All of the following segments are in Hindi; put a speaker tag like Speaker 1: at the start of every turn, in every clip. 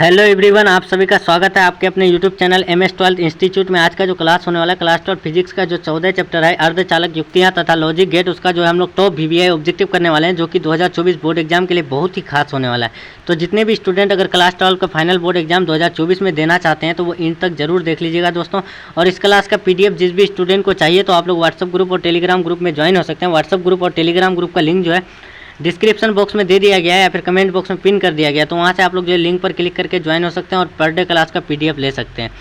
Speaker 1: हेलो एवरीवन, आप सभी का स्वागत है आपके अपने यूट्यूब चैनल MS12 इंस्टीट्यूट में। आज का जो क्लास होने वाला है क्लास 12 फिजिक्स का जो 14 चैप्टर है अर्धचालक युक्तियां तथा लॉजिक गेट, उसका जो है हम लोग टॉप VBI ऑब्जेक्टिव करने वाले हैं, जो कि 2024 बोर्ड एग्जाम के लिए बहुत ही खास होने वाला है। तो जितने भी स्टूडेंट अगर क्लास 12 का फाइनल बोर्ड एग्जाम 2024 में देना चाहते हैं तो वो इन तक जरूर देख लीजिएगा दोस्तों। और इस क्लास का PDF जिस भी स्टूडेंट को चाहिए तो आप लोग व्हाट्सअप ग्रुप और टेलीग्राम ग्रुप में ज्वाइन हो सकते हैं। व्हाट्सअप ग्रुप और टेलीग्राम ग्रुप का लिंक जो है डिस्क्रिप्शन बॉक्स में दे दिया गया है या फिर कमेंट बॉक्स में पिन कर दिया गया है, तो वहाँ से आप लोग जो है लिंक पर क्लिक करके ज्वाइन हो सकते हैं और पर डे क्लास का PDF ले सकते हैं।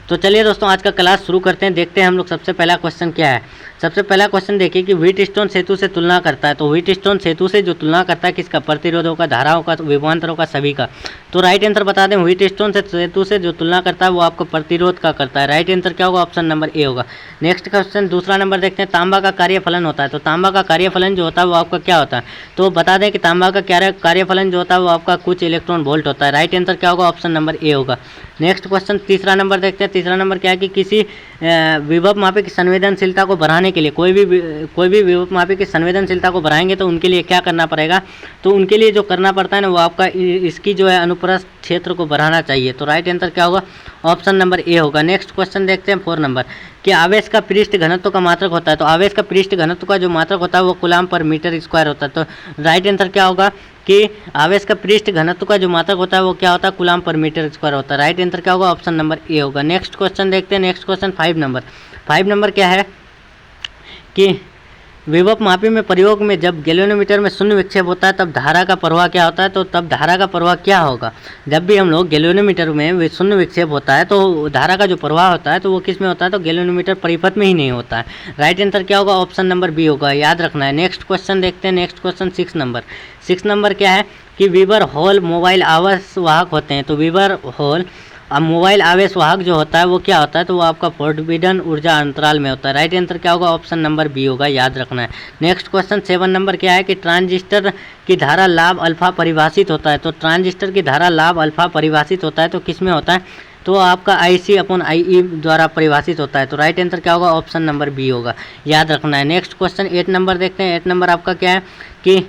Speaker 1: तो चलिए दोस्तों, आज का क्लास शुरू करते हैं। देखते हैं हम लोग सबसे पहला क्वेश्चन क्या है। सबसे पहला क्वेश्चन देखिए कि व्हीटस्टोन सेतु से तुलना करता है। तो व्हीटस्टोन सेतु से जो तुलना करता है किसका? प्रतिरोधों का, धाराओं का, विभवांतरों का, सभी का। तो राइट आंसर बता दें, व्हीटस्टोन से सेतु से जो तुलना करता है वो आपको प्रतिरोध का करता है। राइट आंसर क्या होगा? ऑप्शन नंबर ए होगा। नेक्स्ट क्वेश्चन दूसरा नंबर देखते हैं, तांबा का कार्यफलन होता है। तो तांबा का कार्यफलन जो होता है वो आपका क्या होता है? तो बता दें कि तांबा का कार्यफलन जो होता है वो आपका कुछ इलेक्ट्रॉन वोल्ट होता है। राइट आंसर क्या होगा? ऑप्शन नंबर ए होगा। नेक्स्ट क्वेश्चन तीसरा नंबर देखते हैं। तीसरा नंबर क्या है कि किसी विभव मापी की संवेदनशीलता को बढ़ाने के लिए कोई भी विभव मापी की संवेदनशीलता को बढ़ाएंगे तो उनके लिए क्या करना पड़ेगा? तो उनके लिए जो करना पड़ता है ना वो आपका इसकी जो है अनुप्रस्थ क्षेत्र को बढ़ाना चाहिए। तो राइट आंसर क्या होगा? ऑप्शन नंबर ए होगा। नेक्स्ट क्वेश्चन देखते हैं 4 नंबर कि आवेश का पृष्ठ घनत्व का मात्रक होता है। तो आवेश का पृष्ठ घनत्व का जो मात्रक होता है वो कूलम्ब पर मीटर स्क्वायर होता है। तो राइट आंसर क्या होगा कि आवेश का पृष्ठ घनत्व का जो मात्रक होता है वो क्या होता है? कूलम्ब पर मीटर स्क्वायर होता है। राइट आंसर क्या होगा? ऑप्शन नंबर ए होगा। नेक्स्ट क्वेश्चन देखते हैं। Next question 5 number. 5 नंबर क्या है कि विभव मापी में प्रयोग में जब गैल्वेनोमीटर में शून्य विक्षेप होता है तब धारा का प्रवाह क्या होता है? तो तब धारा का प्रवाह क्या होगा? जब भी हम लोग गैल्वेनोमीटर में शून्य विक्षेप होता है तो धारा का जो प्रवाह होता है तो वो किस में होता है? तो गैल्वेनोमीटर परिपथ में ही नहीं होता है। राइट आंसर क्या होगा? ऑप्शन नंबर बी होगा, याद रखना है। नेक्स्ट क्वेश्चन देखते हैं। Next question 6 number. 6 नंबर क्या है कि वीबर हॉल मोबाइल आवेश वाहक होते हैं। तो वीबर हॉल अब मोबाइल आवेश वाहक जो होता है वो क्या होता है? तो वो आपका फोर्बिडन ऊर्जा अंतराल में होता है। राइट आंसर क्या होगा? ऑप्शन नंबर बी होगा, याद रखना है। नेक्स्ट क्वेश्चन 7 नंबर क्या है कि ट्रांजिस्टर की धारा लाभ अल्फा परिभाषित होता है। तो ट्रांजिस्टर की धारा लाभ अल्फा परिभाषित होता है तो किस में होता है? तो आपका IC/IE द्वारा परिभाषित होता है। तो राइट आंसर क्या होगा? ऑप्शन नंबर बी होगा, याद रखना है। नेक्स्ट क्वेश्चन 8 नंबर देखते हैं। 8 नंबर आपका क्या है कि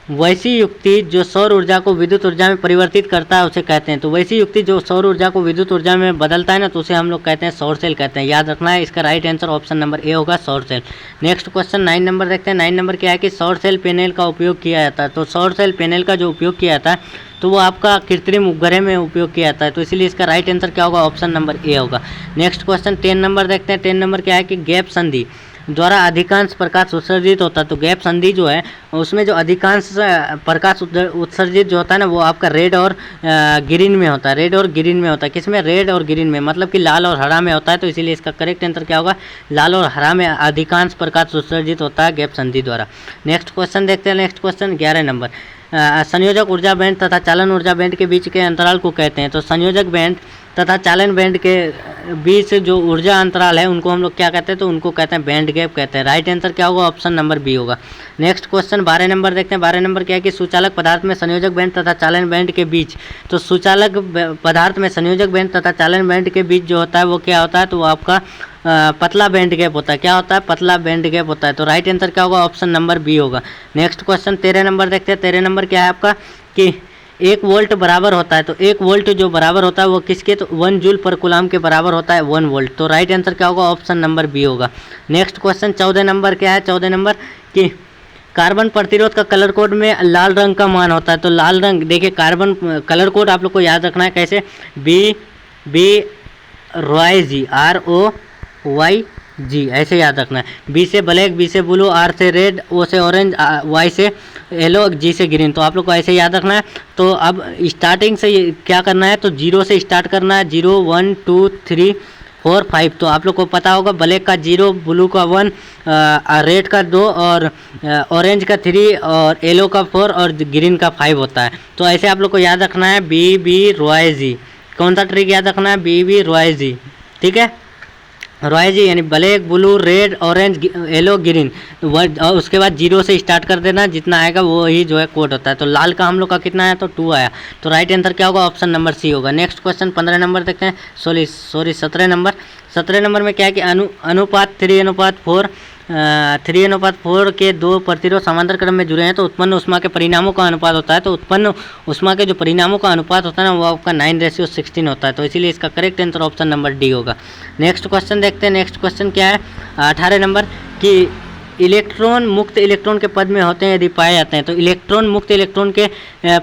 Speaker 1: वैसी युक्ति जो सौर ऊर्जा को विद्युत ऊर्जा में परिवर्तित करता है उसे कहते हैं। तो वैसी युक्ति जो सौर ऊर्जा को विद्युत ऊर्जा में बदलता है ना तो उसे हम लोग कहते हैं सौर सेल कहते हैं, याद रखना है। इसका right answer option number A होगा, सौर सेल। नेक्स्ट क्वेश्चन 9 नंबर देखते हैं। 9 नंबर क्या है कि सौर सेल पैनल का उपयोग किया जाता है। तो सौर सेल पैनल का जो उपयोग किया जाता है तो वो आपका कृत्रिम उपग्रह में उपयोग किया जाता है। तो इसलिए इसका राइट आंसर क्या होगा? ऑप्शन नंबर ए होगा। नेक्स्ट क्वेश्चन 10 नंबर देखते हैं। 10 नंबर क्या है कि गैप संधि द्वारा अधिकांश प्रकाश उत्सर्जित होता है। तो गैप संधि जो है उसमें जो अधिकांश प्रकाश उत्सर्जित जो होता है ना वो आपका रेड और ग्रीन में होता है। रेड और ग्रीन में होता है। किसमें? रेड और ग्रीन में, मतलब कि लाल और हरा में होता है। तो इसीलिए इसका करेक्ट आंसर क्या होगा? लाल और हरा में अधिकांश प्रकाश उत्सर्जित होता है गैप संधि द्वारा। नेक्स्ट क्वेश्चन देखते हैं। Next question 11 number. संयोजक ऊर्जा बैंड तथा चालन ऊर्जा बैंड के बीच के अंतराल को कहते हैं। तो संयोजक बैंड तथा चालन बैंड के बीच जो ऊर्जा अंतराल है उनको हम लोग क्या कहते हैं? तो उनको कहते हैं बैंड गैप कहते हैं। राइट आंसर क्या होगा? ऑप्शन नंबर बी होगा। नेक्स्ट क्वेश्चन 12 नंबर देखते हैं। 12 नंबर क्या है कि सुचालक पदार्थ में संयोजक बैंड तथा चालन बैंड के बीच। तो सुचालक पदार्थ में संयोजक बैंड तथा चालन बैंड के बीच जो होता है वो क्या होता है? तो वो आपका पतला बैंड गैप होता है। क्या होता है? पतला बैंड गैप होता है। तो राइट आंसर क्या होगा? ऑप्शन नंबर बी होगा। नेक्स्ट क्वेश्चन 13 नंबर देखते हैं। 13 नंबर क्या है आपका कि 1 वोल्ट बराबर होता है। तो 1 वोल्ट जो बराबर होता है वो किसके? तो 1 जूल पर कूलम्ब के बराबर होता है 1 वोल्ट। तो राइट आंसर क्या होगा? ऑप्शन नंबर बी होगा। नेक्स्ट क्वेश्चन 14 नंबर क्या है? 14 नंबर कि कार्बन प्रतिरोध का कलर कोड में लाल रंग का मान होता है। तो लाल रंग देखिए, कार्बन कलर कोड आप लोग को याद रखना है कैसे? बी रॉय जी, ROYG ऐसे याद रखना है। बी से ब्लैक, बी से ब्लू, R से रेड, O से ऑरेंज, Y से येलो, G से ग्रीन। तो आप लोग को ऐसे याद रखना है। तो अब स्टार्टिंग से क्या करना है? तो 0 से स्टार्ट करना है। 0 1 2 3 4 5। तो आप लोग को पता होगा ब्लैक का 0, ब्लू का 1, रेड का 2 और ऑरेंज का 3 और येलो का 4 और ग्रीन का 5 होता है। तो ऐसे आप लोग को याद रखना है। बी रॉय जी। कौन सा ट्रिक याद रखना है? बी रॉय जी, ठीक है। रॉय जी यानी black, blue, red, orange, yellow, green. और उसके बाद 0 से स्टार्ट कर देना, जितना आएगा वो ही जो है कोड होता है। तो लाल का हम लोग का कितना आया? तो 2 आया। तो राइट आंसर क्या होगा? ऑप्शन नंबर सी होगा। नेक्स्ट क्वेश्चन 15 नंबर देखते हैं। Sorry 17 number. 17 नंबर में क्या है कि अनुपात 3:4 3:4 के 2 प्रतिरोध समांतर क्रम में जुड़े हैं तो उत्पन्न ऊष्मा के परिणामों का अनुपात होता है। तो उत्पन्न ऊष्मा के जो परिणामों का अनुपात होता है ना वो आपका 9:16 होता है। तो इसीलिए इसका correct answer option number D होगा। नेक्स्ट क्वेश्चन देखते हैं। नेक्स्ट क्वेश्चन क्या है 18 नंबर कि इलेक्ट्रॉन मुक्त इलेक्ट्रॉन के पद में होते हैं यदि पाए जाते हैं। तो इलेक्ट्रॉन मुक्त इलेक्ट्रॉन के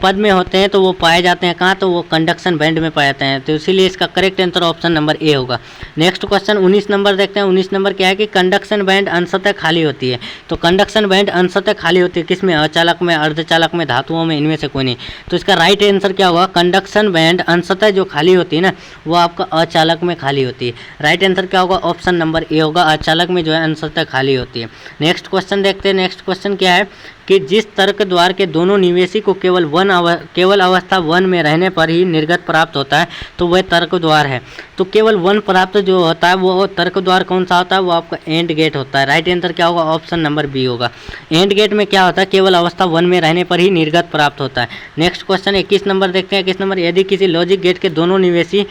Speaker 1: पद में होते हैं तो वो पाए जाते हैं कहाँ, तो वो कंडक्शन बैंड में पाए जाते हैं। तो इसीलिए इसका correct answer option number A होगा। नेक्स्ट क्वेश्चन 19 नंबर देखते हैं। 19 नंबर क्या है कि कंडक्शन बैंड अंशतः खाली होती है। तो कंडक्शन बैंड अंशतः खाली होती है किसमें, अचालक में, अर्धचालक में, धातुओं में, इनमें से कोई नहीं। तो इसका राइट आंसर क्या होगा, कंडक्शन बैंड अंशतः जो खाली होती है ना वो आपका अचालक में खाली होती है। राइट आंसर क्या होगा, ऑप्शन नंबर ए होगा, अचालक में जो है अंशतः खाली होती है। नेक्स्ट क्वेश्चन देखते हैं। नेक्स्ट क्वेश्चन क्या है कि जिस तर्क द्वार के दोनों निवेशी को केवल अवस्था 1 में रहने पर ही निर्गत प्राप्त होता है तो वह तर्क द्वार है। तो केवल 1 प्राप्त जो होता है वो तर्क द्वार कौन सा होता है, वो आपका एंड गेट होता है। राइट आंसर क्या होगा, ऑप्शन नंबर बी होगा। एंड गेट में क्या होता है, केवल अवस्था 1 में रहने पर ही निर्गत प्राप्त होता है। नेक्स्ट क्वेश्चन 21 नंबर देखते हैं। 21 नंबर, यदि किसी लॉजिक गेट के दोनों निवेशी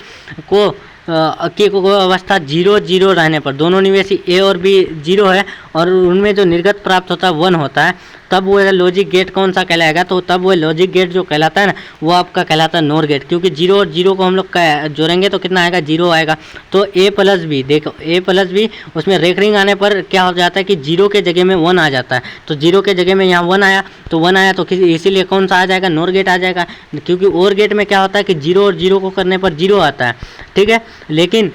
Speaker 1: को की अवस्था 0 रहने पर, दोनों निवेशी ए और बी 0 है और उनमें जो निर्गत प्राप्त होता है 1 होता है, तब वो लॉजिक गेट कौन सा कहलाएगा, तो तब वो लॉजिक गेट जो कहलाता है ना वो आपका कहलाता है नोर गेट। क्योंकि 0 और 0 को हम लोग जोड़ेंगे तो कितना आएगा, 0 आएगा। तो ए प्लस बी, देखो ए प्लस बी उसमें रेकरिंग आने पर क्या हो जाता है कि 0 के जगह में 1 आ जाता है। तो 0 के जगह में यहाँ 1 आया तो 1 आया तो इसीलिए कौन सा आ जाएगा, नोर गेट आ जाएगा। क्योंकि और गेट में क्या होता है कि 0 और 0 को करने पर 0 आता है, ठीक है। लेकिन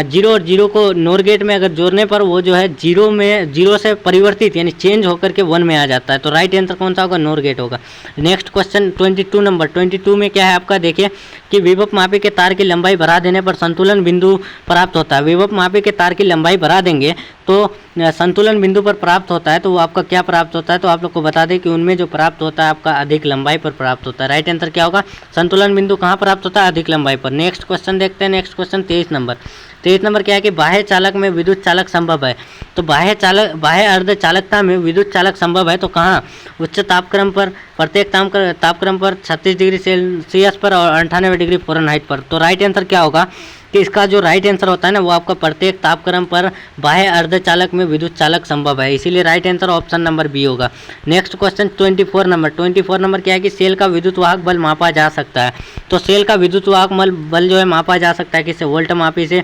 Speaker 1: 0 और 0 को नोर गेट में अगर जोड़ने पर वो जो है 0 से परिवर्तित यानी चेंज होकर के 1 में आ जाता है। तो राइट आंसर कौन सा होगा, नोर गेट होगा। Next question 22 number. 22 में क्या है आपका, देखिए कि विभव मापी के तार की लंबाई बढ़ा देने पर संतुलन बिंदु प्राप्त होता है। विभव मापी के तार की लंबाई बढ़ा देंगे तो संतुलन बिंदु पर प्राप्त होता है। तो वो आपका क्या प्राप्त होता है, तो आप लोग को बता दें कि उनमें जो प्राप्त होता है आपका अधिक लंबाई पर प्राप्त होता है। राइट आंसर क्या होगा, संतुलन बिंदु कहाँ प्राप्त होता है, अधिक लंबाई पर। नेक्स्ट क्वेश्चन देखते हैं। Next question 23 number. 23 नंबर क्या है कि बाह्य चालक में विद्युत चालक संभव है। तो बाह्य अर्ध चालकता में विद्युत चालक संभव है तो कहाँ, उच्च तापक्रम पर, प्रत्येक तापक्रम पर 36 डिग्री सेल्सियस पर और 98 डिग्री फ़ारेनहाइट पर। तो राइट आंसर क्या होगा कि इसका जो राइट आंसर होता है ना वो आपका प्रत्येक तापक्रम पर बाह्य अर्धचालक में विद्युत चालक संभव है। इसीलिए right answer option number B होगा। Next question 24 number. 24 नंबर क्या है कि सेल का विद्युत वाहक बल मापा जा सकता है। तो सेल का विद्युत वाहक बल जो है मापा जा सकता है किससे, वोल्ट मापी से,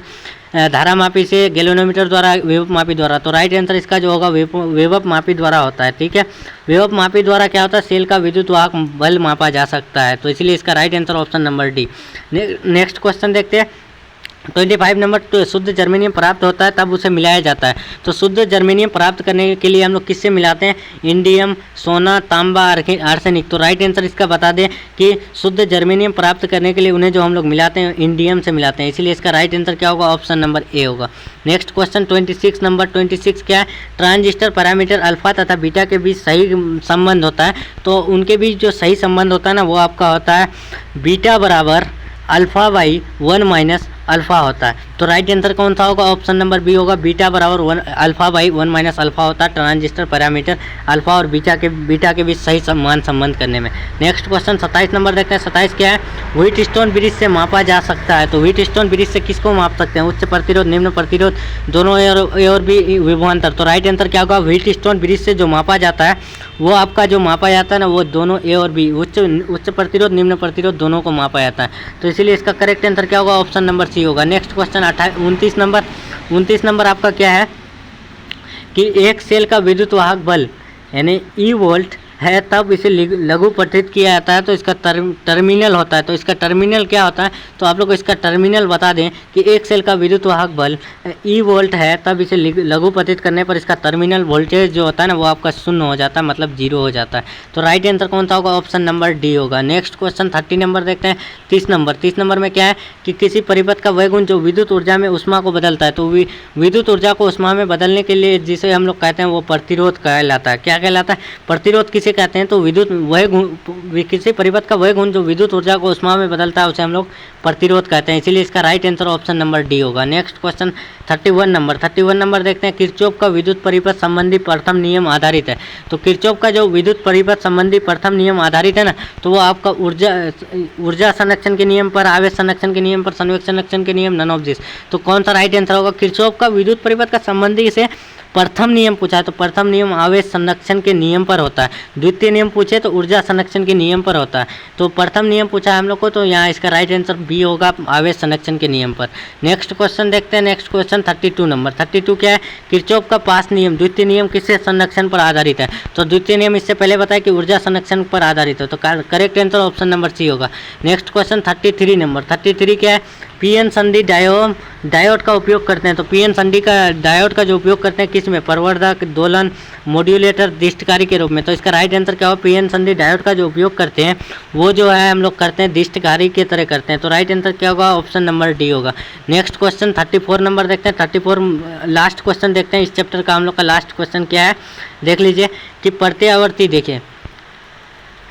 Speaker 1: धारा मापी से, गैल्वेनोमीटर द्वारा, विभव मापी द्वारा। तो राइट आंसर इसका जो होगा विभव मापी द्वारा होता है, ठीक है। विभव मापी द्वारा क्या होता है, सेल का विद्युत वाहक बल मापा जा सकता है। तो इसलिए इसका right answer option number D. Next question देखते हैं। 25 नंबर। तो शुद्ध जर्मेनियम प्राप्त होता है तब उसे मिलाया जाता है। तो शुद्ध जर्मेनियम प्राप्त करने के लिए हम लोग किससे मिलाते हैं, इंडियम, सोना, तांबा, आर्सेनिक। तो राइट आंसर इसका बता दें कि शुद्ध जर्मेनियम प्राप्त करने के लिए उन्हें जो हम लोग मिलाते हैं इंडियम से मिलाते हैं। इसीलिए इसका राइट आंसर क्या होगा, ऑप्शन नंबर ए होगा। Next question 26 number. 26 क्या है, ट्रांजिस्टर पैरामीटर अल्फा तथा बीटा के बीच सही संबंध होता है। तो उनके बीच जो सही संबंध होता है ना वो आपका होता है बीटा बराबर अल्फा बाई 1 माइनस अल्फा होता है। तो राइट आंसर कौन सा होगा, ऑप्शन नंबर बी होगा, बीटा बराबर 1 अल्फा बाई 1 माइनस अल्फा होता है ट्रांजिस्टर पैरामीटर अल्फा और बीटा के बीच सही समान संबंध करने में। नेक्स्ट क्वेश्चन 27 नंबर देखते हैं। 27 क्या है, व्हीटस्टोन ब्रिज से मापा जा सकता है। तो व्हीटस्टोन ब्रिज से किसको माप सकते हैं, उच्च प्रतिरोध, निम्न प्रतिरोध, दोनों ए और बी विभवांतर। तो राइट आंसर क्या होगा, व्हीटस्टोन ब्रिज से जो मापा जाता है वो आपका जो मापा जाता है ना वो दोनों ए और बी, उच्च प्रतिरोध, निम्न प्रतिरोध दोनों को मापा जाता है। तो इसीलिए इसका करेक्ट आंसर क्या होगा, ऑप्शन नंबर सी होगा। Next question 29 number. 29 नंबर आपका क्या है कि एक सेल का विद्युत वाहक बल यानी ई वोल्ट है तब इसे लघु पठित किया जाता है। तो इसका टर्मिनल होता है। तो इसका टर्मिनल क्या होता है, तो आप लोग को इसका टर्मिनल बता दें कि एक सेल का विद्युत वाहक बल ई वोल्ट है तब इसे लघु पठित करने पर इसका टर्मिनल वोल्टेज जो होता है ना वो आपका 0 हो जाता है, मतलब 0 हो जाता है। तो राइट आंसर कौन सा होगा, ऑप्शन नंबर डी होगा। नेक्स्ट क्वेश्चन 30 नंबर देखते हैं। 30 नंबर। 30 नंबर में क्या है कि किसी परिपथ का वह गुण जो विद्युत ऊर्जा में ऊष्मा को बदलता है। तो विद्युत ऊर्जा को ऊष्मा में बदलने के लिए जिसे हम लोग कहते हैं वो प्रतिरोध कहलाता है। क्या कहलाता है, प्रतिरोध किसे कहते हैं, तो विद्युत वह गुण, किसी परिपथ का वह गुण जो विद्युत ऊर्जा को ऊष्मा में बदलता है उसे हम लोग प्रतिरोध कहते हैं। इसीलिए इसका right answer option number D होगा। Next question 31 number. 31 नंबर देखते हैं। किरचॉफ का विद्युत परिपथ संबंधी प्रथम नियम आधारित है। तो किरचॉफ का जो विद्युत परिपथ संबंधी प्रथम नियम आधारित है ना तो वो आपका ऊर्जा संरक्षण के नियम पर, आवेश संरक्षण के नियम पर, संवेग संरक्षण के नियम, नन ऑफ दिस। तो कौन सा राइट आंसर होगा, किरचॉफ का विद्युत परिपथ का संबंधी से प्रथम नियम पूछा है तो प्रथम नियम आवेश संरक्षण के नियम पर होता है। द्वितीय नियम पूछे तो ऊर्जा संरक्षण के नियम पर होता है। तो प्रथम नियम पूछा है हम लोग को, तो यहाँ इसका राइट आंसर बी होगा, आवेश संरक्षण के नियम पर। नेक्स्ट क्वेश्चन देखते हैं। Next question 32 number. 32 क्या है? किरचॉफ का पास नियम द्वितीय नियम किससे संरक्षण पर आधारित है? तो द्वितीय नियम इससे पहले बताया कि ऊर्जा संरक्षण पर आधारित है, तो correct answer option number C होगा। Next question 33 number. 33 क्या है? पीएन संधि डायोड का उपयोग करते हैं। तो पीएन संधि का डायोड का जो उपयोग करते हैं किस में? प्रवर्धक, दोलन, मॉड्यूलेटर, दिष्टकारी के रूप में। तो इसका राइट आंसर क्या होगा? पीएन संधि डायोड का जो उपयोग करते हैं वो जो है हम लोग करते हैं दिष्टकारी के तरह करते हैं। तो राइट आंसर क्या होगा? ऑप्शन नंबर डी होगा। नेक्स्ट क्वेश्चन 34 नंबर देखते हैं। 34 लास्ट क्वेश्चन देखते हैं। इस चैप्टर का हम लोग का लास्ट क्वेश्चन क्या है देख लीजिए कि प्रत्यावर्ती, देखिए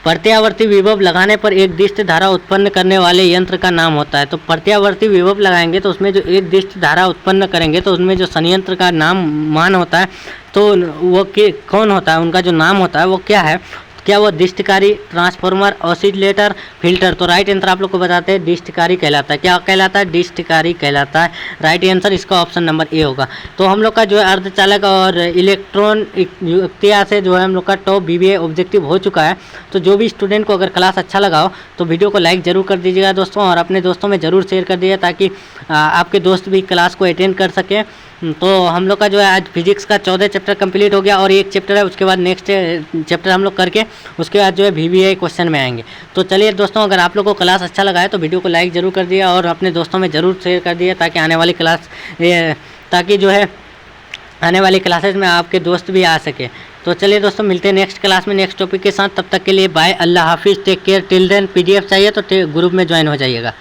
Speaker 1: प्रत्यावर्ती विभव लगाने पर एक दिष्ट धारा उत्पन्न करने वाले यंत्र का नाम होता है। तो प्रत्यावर्ती विभव लगाएंगे तो उसमें जो एक दिष्ट धारा उत्पन्न करेंगे तो उसमें जो संयंत्र का नाम मान होता है तो वो कौन होता है, उनका जो नाम होता है वो क्या है? क्या वो दिष्टकारी, ट्रांसफार्मर, ऑसिलेटर, फिल्टर। तो राइट आंसर आप लोग को बताते हैं दिष्टकारी कहलाता है। क्या कहलाता है? दिष्टकारी कहलाता है। राइट आंसर इसका ऑप्शन नंबर ए होगा। तो हम लोग का जो है अर्धचालक और इलेक्ट्रॉन युक्तियाँ से जो है हम लोग का टॉप बीबीए ऑब्जेक्टिव हो चुका है। तो जो भी स्टूडेंट को अगर क्लास अच्छा लगा हो तो वीडियो को लाइक ज़रूर कर दीजिएगा दोस्तों, और अपने दोस्तों में ज़रूर शेयर कर दीजिए ताकि आपके दोस्त भी क्लास को अटेंड कर सकें। तो हम लोग का जो है आज फिजिक्स का 14 चैप्टर कंप्लीट हो गया और एक चैप्टर है, उसके बाद नेक्स्ट चैप्टर हम लोग करके उसके बाद जो है VBA क्वेश्चन में आएंगे। तो चलिए दोस्तों, अगर आप लोग को क्लास अच्छा लगा है तो वीडियो को लाइक ज़रूर कर दिए और अपने दोस्तों में ज़रूर शेयर कर दिए ताकि आने वाली आने वाली क्लासेज में आपके दोस्त भी आ सके। तो चलिए दोस्तों, मिलते हैं नेक्स्ट क्लास में नेक्स्ट टॉपिक के साथ। तब तक के लिए बाय, अल्लाह हाफिज़, take care. Till then PDF चाहिए तो ग्रुप में ज्वाइन हो जाइएगा।